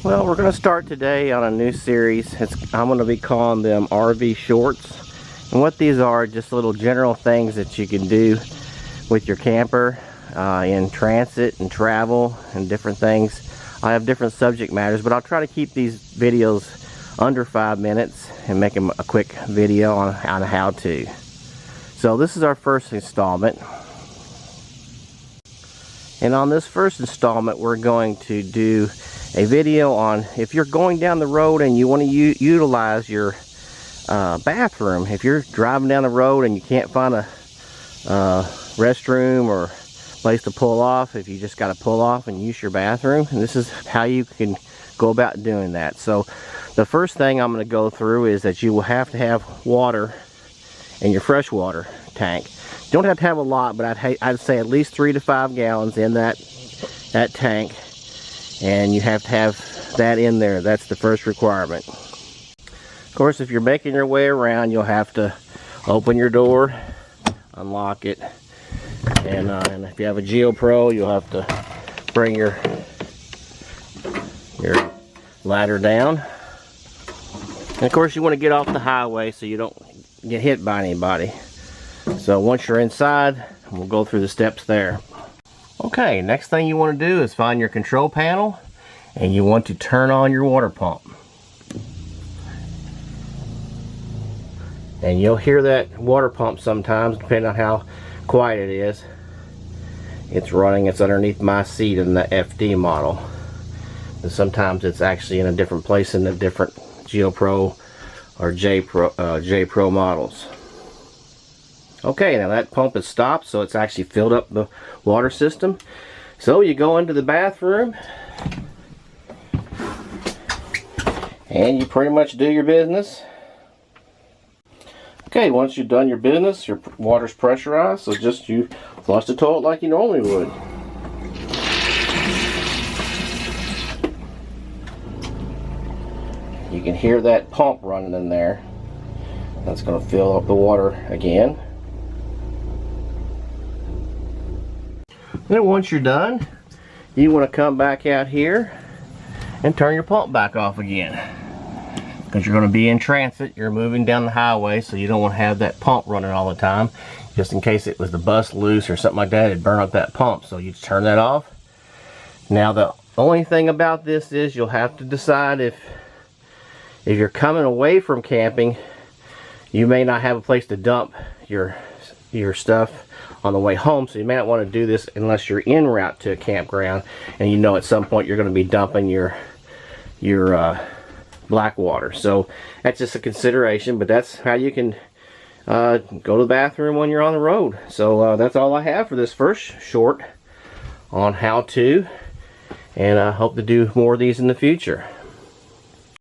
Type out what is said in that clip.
Well, we're going to start today on a new series. I'm going to be calling them RV shorts. And what these are, just little general things that you can do with your camper in transit and travel and different things. I have different subject matters, but I'll try to keep these videos under 5 minutes and make them a quick video on how to. So this is our first installment. And on this first installment, we're going to do a video on if you're going down the road and you want to utilize your bathroom. If you're driving down the road and you can't find a restroom or place to pull off, if you just got to pull off and use your bathroom, and this is how you can go about doing that. So the first thing I'm going to go through is that you will have to have water in your freshwater tank. You don't have to have a lot, but I'd say at least 3 to 5 gallons in that tank. And you have to have that in there. That's the first requirement. Of course, if you're making your way around, you'll have to open your door, unlock it, and if you have a GeoPro, you'll have to bring your ladder down. And of course, you want to get off the highway so you don't get hit by anybody. So once you're inside, we'll go through the steps there. Okay, next thing you want to do is find your control panel and you want to turn on your water pump. And you'll hear that water pump sometimes, depending on how quiet it is. It's running, it's underneath my seat in the FD model. And sometimes it's actually in a different place in the different GeoPro or J-Pro models. Okay, now that pump is stopped, so it's actually filled up the water system. So you go into the bathroom and you pretty much do your business. Okay, once you've done your business, your water's pressurized, so just you flush the toilet like you normally would. You can hear that pump running in there. That's going to fill up the water again. Then once you're done, you want to come back out here and turn your pump back off again. Because you're going to be in transit, you're moving down the highway, so you don't want to have that pump running all the time. Just in case it was to bust loose or something like that, it'd burn up that pump. So you just turn that off. Now the only thing about this is you'll have to decide if you're coming away from camping, you may not have a place to dump your stuff on the way home, so you may not want to do this unless you're en route to a campground and you know at some point you're going to be dumping your black water. So that's just a consideration, but that's how you can go to the bathroom when you're on the road. So that's all I have for this first short on how to, and I hope to do more of these in the future.